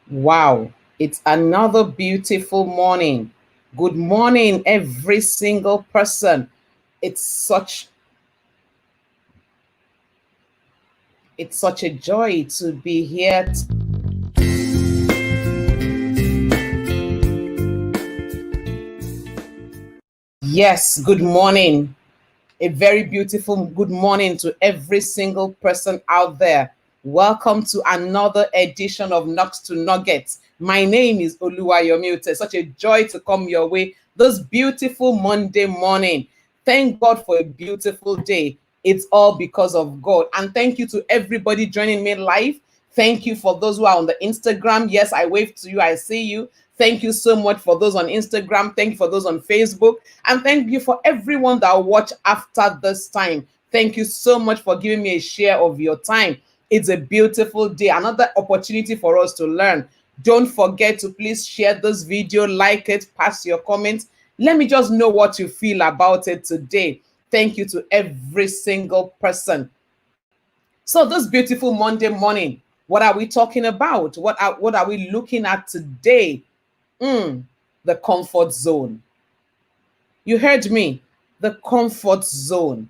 Wow, it's another beautiful morning. Good morning, every single person. It's such it's such a joy to be here. Yes, good morning. A very beautiful good morning to every single person out there. Welcome to another edition of Knocks to Nuggets. My name is Oluwayomi. Such a joy to come your way this beautiful Monday morning. Thank God for a beautiful day. It's all because of God. And thank you to everybody joining me live. Thank you for those who are on the Instagram. Yes, I wave to you. I see you. Thank you so much for those on Instagram. Thank you for those on Facebook. And thank you for everyone that will watch after this time. Thank you so much for giving me a share of your time. It's a beautiful day, another opportunity for us to learn. Don't forget to please share this video, like it, pass your comments. Let me just know what you feel about it today. Thank you to every single person. So this beautiful Monday morning, what are we talking about? What are we looking at today? The comfort zone. You heard me. The comfort zone.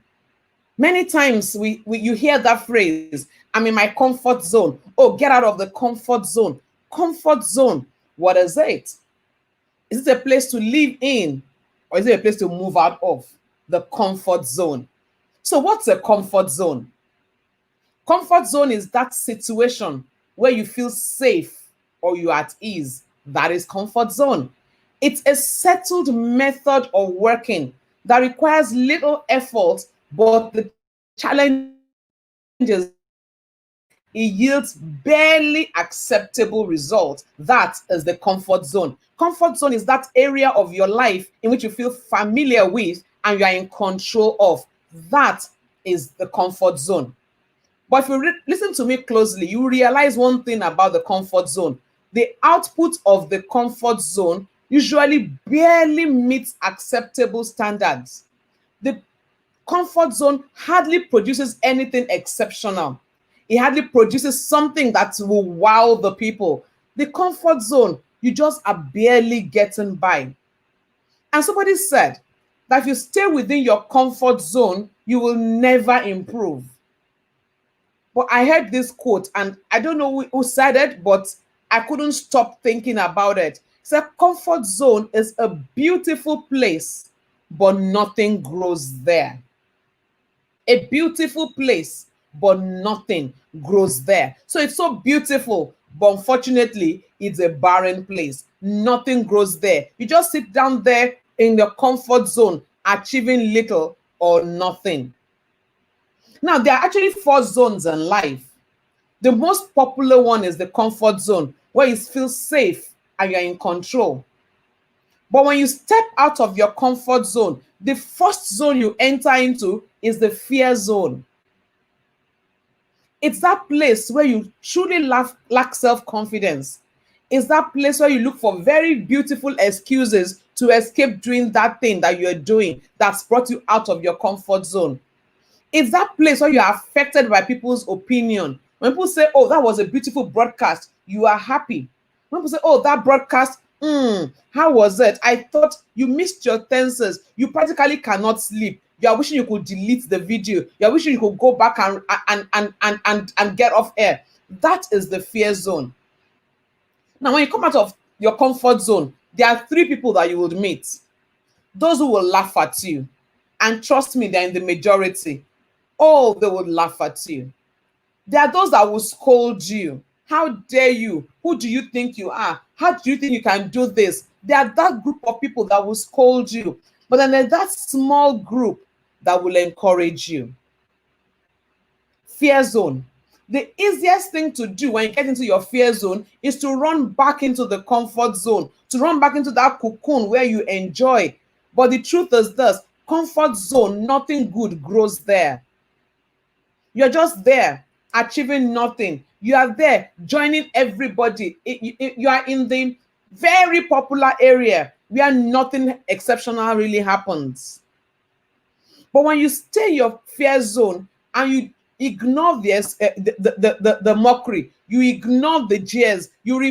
Many times you hear that phrase, I'm in my comfort zone. Oh, get out of the comfort zone. Comfort zone. What is it? Is it a place to live in or is it a place to move out of? The comfort zone. So what's a comfort zone? Comfort zone is that situation where you feel safe or you're at ease. That is comfort zone. It's a settled method of working that requires little effort, but the challenge is it yields barely acceptable results. That is the comfort zone. Comfort zone is that area of your life in which you feel familiar with and you are in control of. That is the comfort zone. But if you listen to me closely, you realize one thing about the comfort zone. The output of the comfort zone usually barely meets acceptable standards. The comfort zone hardly produces anything exceptional. It hardly produces something that will wow the people. The comfort zone, you just are barely getting by. And somebody said that if you stay within your comfort zone, you will never improve. But I heard this quote, and I don't know who said it, but I couldn't stop thinking about it. It said, comfort zone is a beautiful place, but nothing grows there. A beautiful place, but nothing grows there. So it's so beautiful, but unfortunately, it's a barren place. Nothing grows there. You just sit down there in your comfort zone, achieving little or nothing. Now, there are actually four zones in life. The most popular one is the comfort zone, where you feel safe and you're in control. But when you step out of your comfort zone, the first zone you enter into is the fear zone. It's that place where you truly lack self confidence. It's that place where you look for very beautiful excuses to escape doing that thing that you're doing that's brought you out of your comfort zone. It's that place where you are affected by people's opinion. When people say, oh, that was a beautiful broadcast, you are happy. When people say, oh, that broadcast, how was it? I thought you missed your tenses. You practically cannot sleep. You are wishing you could delete the video. You are wishing you could go back and get off air. That is the fear zone. Now, when you come out of your comfort zone, there are three people that you would meet. Those who will laugh at you. And trust me, they're in the majority. Oh, they would laugh at you. There are those that will scold you. How dare you? Who do you think you are? How do you think you can do this? There are that group of people that will scold you. But then there's that small group that will encourage you. Fear zone. The easiest thing to do when you get into your fear zone is to run back into the comfort zone, to run back into that cocoon where you enjoy. But the truth is this, comfort zone, nothing good grows there. You're just there achieving nothing. You are there joining everybody. You are in the very popular area where nothing exceptional really happens. But when you stay in your fear zone and ignore the mockery, you ignore the jeers, you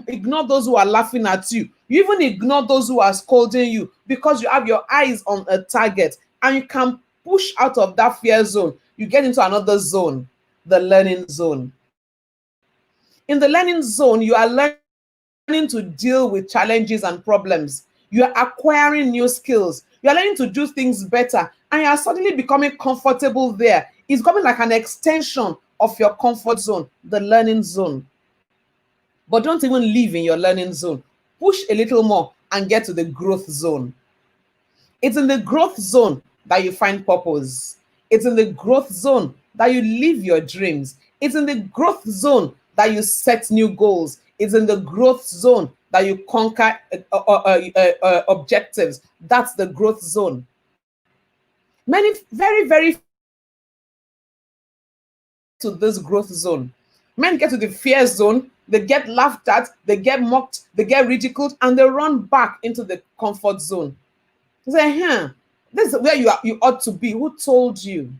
ignore those who are laughing at you, you even ignore those who are scolding you, because you have your eyes on a target, and you can push out of that fear zone. You get into another zone, the learning zone. In the learning zone, you are learning to deal with challenges and problems. You are acquiring new skills. You are learning to do things better, and you are suddenly becoming comfortable there. It's becoming like an extension of your comfort zone, the learning zone. But don't even live in your learning zone. Push a little more and get to the growth zone. It's in the growth zone that you find purpose. It's in the growth zone that you live your dreams. It's in the growth zone that you set new goals. It's in the growth zone that you conquer objectives. That's the growth zone. Many, very, very to this growth zone. Men get to the fear zone, they get laughed at, they get mocked, they get ridiculed, and they run back into the comfort zone. They say, this is where you ought to be. Who told you?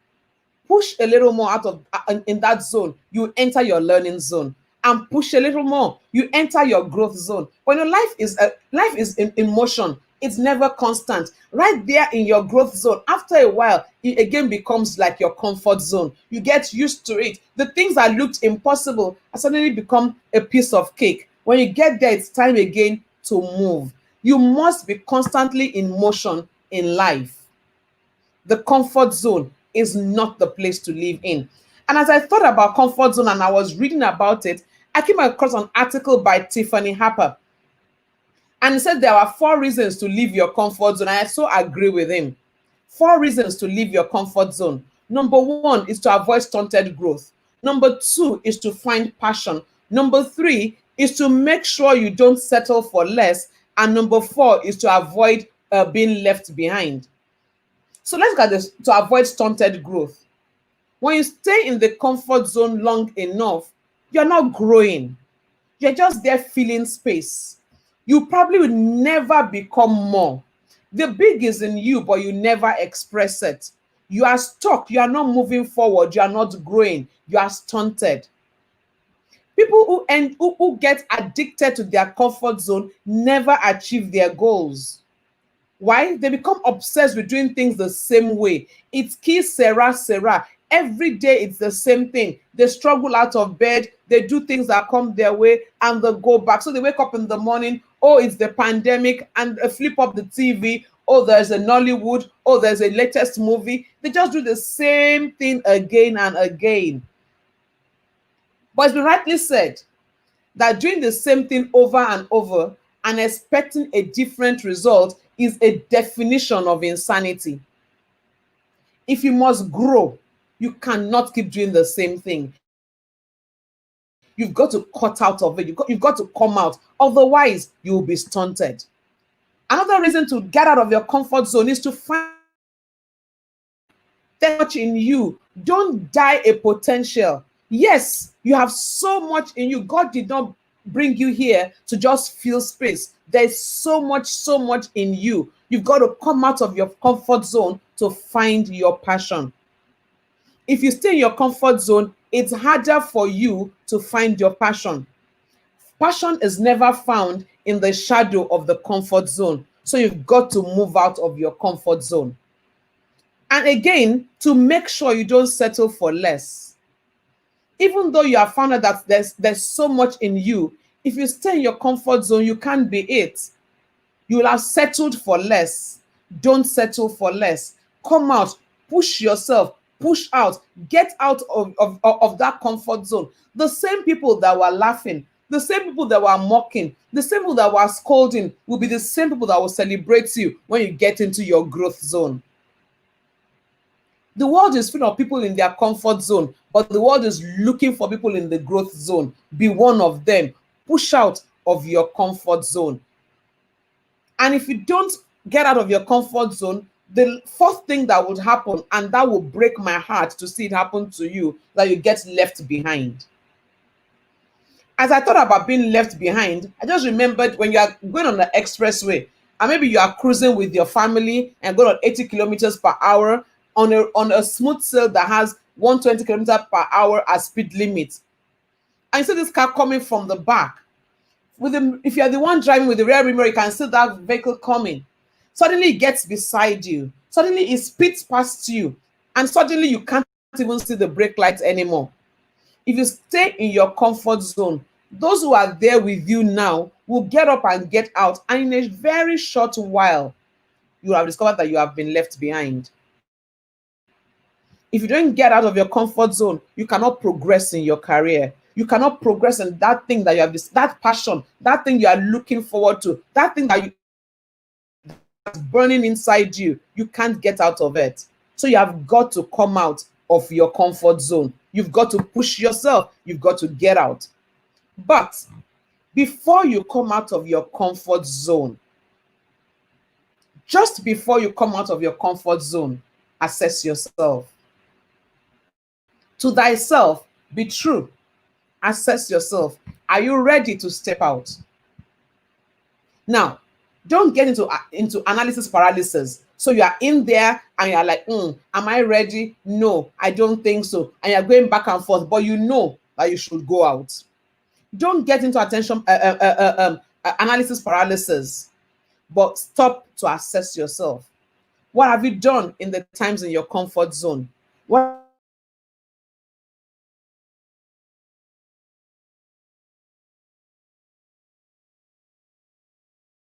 Push a little more out of in that zone, you enter your learning zone, and push a little more, you enter your growth zone. When your life is in motion, it's never constant. Right there in your growth zone, after a while, it again becomes like your comfort zone. You get used to it. The things that looked impossible suddenly become a piece of cake. When you get there, it's time again to move. You must be constantly in motion in life. The comfort zone is not the place to live in. And as I thought about comfort zone and I was reading about it, I came across an article by Tiffany Harper. And he said there are 4 reasons to leave your comfort zone. And I so agree with him. 4 reasons to leave your comfort zone. Number 1 is to avoid stunted growth. Number 2 is to find passion. Number 3 is to make sure you don't settle for less. And number 4 is to avoid being left behind. So let's look at this. To avoid stunted growth. When you stay in the comfort zone long enough, you're not growing. You're just there filling space. You probably will never become more. The big is in you, but you never express it. You are stuck. You are not moving forward. You are not growing. You are stunted. People who get addicted to their comfort zone never achieve their goals. Why? They become obsessed with doing things the same way. It's key Sarah. Every day it's the same thing. They struggle out of bed, they do things that come their way, and they go back. So they wake up in the morning, oh, it's the pandemic, and flip up the TV, oh, there's a Nollywood, oh, there's a latest movie. They just do the same thing again and again. But it's been rightly said that doing the same thing over and over and expecting a different result is a definition of insanity. If you must grow, you cannot keep doing the same thing. You've got to cut out of it. You've got to come out. Otherwise, you will be stunted. Another reason to get out of your comfort zone is to find that much in you. Don't die a potential. Yes, you have so much in you. God did not bring you here to just fill space. There's so much in you. You've got to come out of your comfort zone to find your passion. If you stay in your comfort zone, it's harder for you to find your passion. Passion is never found in the shadow of the comfort zone. So you've got to move out of your comfort zone. And again, to make sure you don't settle for less. Even though you have found out that there's so much in you, if you stay in your comfort zone, you can't be it. You will have settled for less. Don't settle for less. Come out, push yourself, push out, get out of that comfort zone. The same people that were laughing, the same people that were mocking, the same people that were scolding will be the same people that will celebrate you when you get into your growth zone. The world is full of people in their comfort zone, but the world is looking for people in the growth zone. Be one of them. Push out of your comfort zone. And if you don't get out of your comfort zone, the first thing that would happen, and that will break my heart to see it happen to you, that you get left behind. As I thought about being left behind, I just remembered when you are going on the expressway, and maybe you are cruising with your family and going on 80 kilometers per hour on a smooth sail that has 120 kilometers per hour as speed limit. And you see this car coming from the back. If you're the one driving with the rear mirror, you can see that vehicle coming. Suddenly it gets beside you. Suddenly it speeds past you. And suddenly you can't even see the brake lights anymore. If you stay in your comfort zone, those who are there with you now will get up and get out. And in a very short while, you have discovered that you have been left behind. If you don't get out of your comfort zone, you cannot progress in your career. You cannot progress in that thing that you have, that passion, that thing you are looking forward to, that thing that's burning inside you. You can't get out of it. So you have got to come out of your comfort zone. You've got to push yourself. You've got to get out. But before you come out of your comfort zone, just before you come out of your comfort zone, assess yourself. To thyself, be true. Assess yourself. Are you ready to step out? Now, don't get into analysis paralysis. So you are in there and you're like, am I ready? No, I don't think so. And you're going back and forth, but you know that you should go out. Don't get into analysis paralysis, but stop to assess yourself. What have you done in the times in your comfort zone? What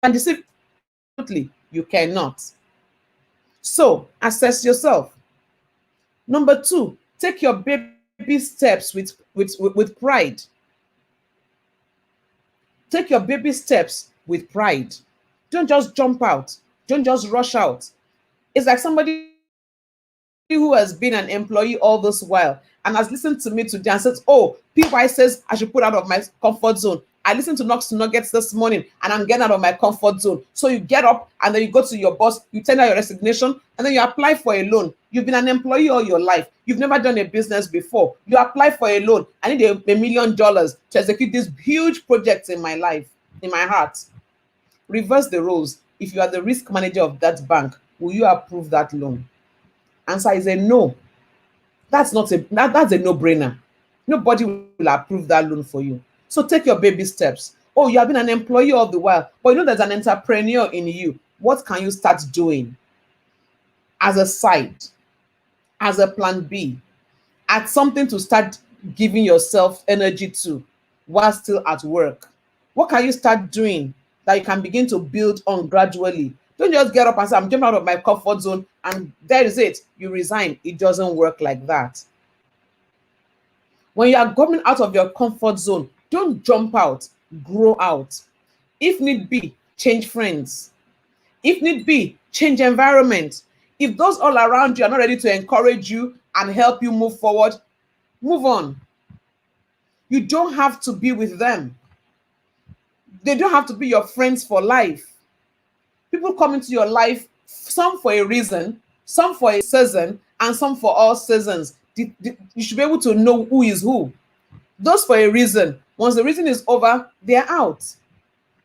and deceive? You cannot. So assess yourself. Number 2, take your baby steps with pride. Take your baby steps with pride. Don't just jump out. Don't just rush out. It's like somebody who has been an employee all this while and has listened to me today and says, oh, PY says I should put out of my comfort zone. I listened to Knox to Nuggets this morning and I'm getting out of my comfort zone. So you get up and then you go to your boss, you tender your resignation, and then you apply for a loan. You've been an employee all your life. You've never done a business before. You apply for a loan. I need $1 million to execute this huge project in my life, in my heart. Reverse the roles. If you are the risk manager of that bank, will you approve that loan? Answer is a no. That's a no-brainer. Nobody will approve that loan for you. So take your baby steps. Oh, you have been an employee all the while, but you know there's an entrepreneur in you. What can you start doing as a side, as a plan B, at something to start giving yourself energy to while still at work? What can you start doing that you can begin to build on gradually? Don't just get up and say, I'm jumping out of my comfort zone and there is it. You resign. It doesn't work like that. When you are coming out of your comfort zone, don't jump out, grow out. If need be, change friends. If need be, change environment. If those all around you are not ready to encourage you and help you move forward, move on. You don't have to be with them. They don't have to be your friends for life. People come into your life, some for a reason, some for a season, and some for all seasons. You should be able to know who is who. Those for a reason, once the reason is over, they're out.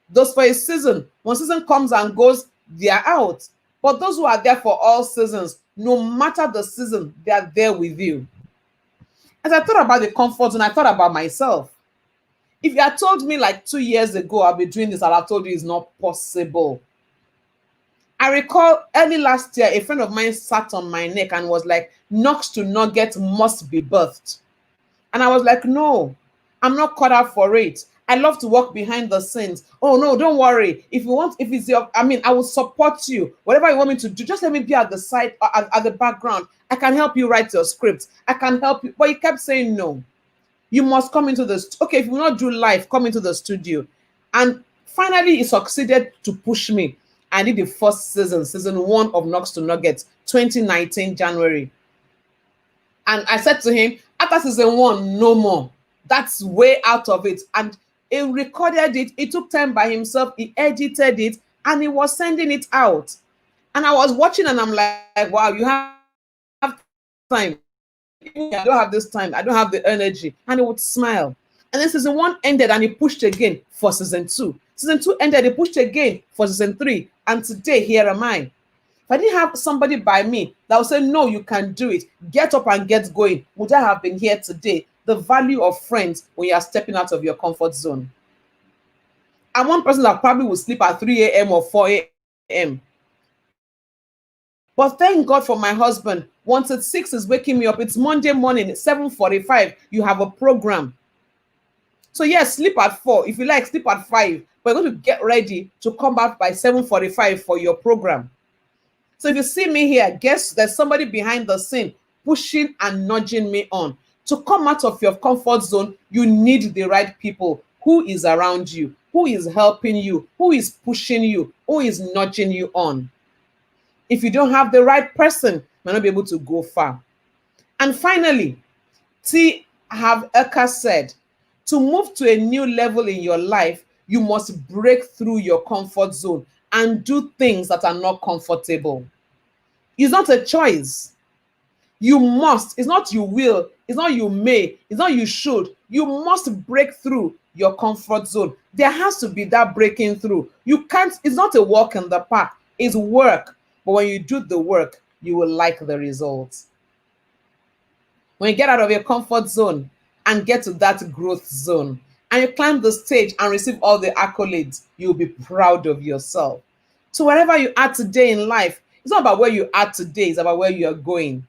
Those for a season, when season comes and goes, they're out. But those who are there for all seasons, no matter the season, they are there with you. As I thought about the comfort zone, I thought about myself. If you had told me like 2 years ago I'll be doing this, I'd have told you it's not possible. I recall early last year, a friend of mine sat on my neck and was like, Knox to Nugget must be birthed. And I was like, no, I'm not cut out for it. I love to work behind the scenes. Oh no, don't worry. If you want, if it's your, I will support you. Whatever you want me to do, just let me be at the side, at the background. I can help you write your script. I can help you. But he kept saying no. You must come into this. Okay, if you will not do live, come into the studio. And finally, he succeeded to push me. I did the first season 1 of Knox to Nuggets, 2019 January. And I said to him, after season 1, no more. That's way out of it. And he recorded it. He took time by himself. He edited it and he was sending it out. And I was watching and I'm like, wow, you have time. I don't have this time. I don't have the energy. And he would smile. And then season 1 ended and he pushed again for season 2. Season 2 ended, he pushed again for season 3. And today, here am I. If I didn't have somebody by me that would say, no, you can do it, get up and get going, would I have been here today? The value of friends when you are stepping out of your comfort zone. I'm one person that probably will sleep at 3 a.m. or 4 a.m. But thank God for my husband. Once at 6 is waking me up. It's Monday morning, 7:45. You have a program. So yes, sleep at 4. If you like, sleep at 5. But you're going to get ready to come back by 7:45 for your program. So if you see me here, guess there's somebody behind the scene pushing and nudging me on. To come out of your comfort zone, you need the right people. Who is around you? Who is helping you? Who is pushing you? Who is nudging you on? If you don't have the right person, you might not be able to go far. And finally, T. Harv Eker said, to move to a new level in your life, you must break through your comfort zone and do things that are not comfortable. It's not a choice. You must. It's not you will. It's not you may. It's not you should. You must break through your comfort zone. There has to be that breaking through. You can't, it's not a walk in the park. It's work. But when you do the work, you will like the results. When you get out of your comfort zone and get to that growth zone, and you climb the stage and receive all the accolades, you'll be proud of yourself. So wherever you are today in life, it's not about where you are today, it's about where you are going.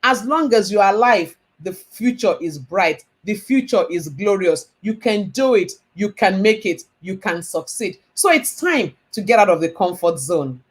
As long as you are alive, the future is bright. The future is glorious. You can do it. You can make it. You can succeed. So it's time to get out of the comfort zone.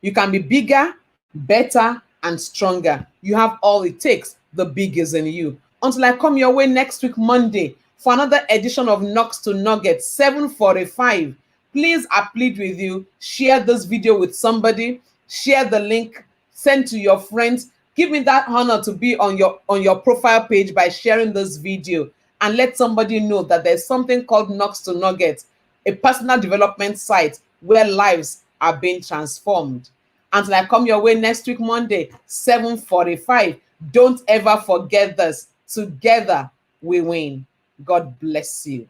You can be bigger, better, and stronger. You have all it takes. The big is in you. Until I come your way next week, Monday, for another edition of Knocks to Nuggets, 7:45. Please, I plead with you, share this video with somebody, share the link, send to your friends. Give me that honor to be on your profile page by sharing this video, and let somebody know that there's something called Knocks to Nuggets, a personal development site where lives are being transformed. Until I come your way next week, Monday, 7:45. Don't ever forget this. Together we win. God bless you.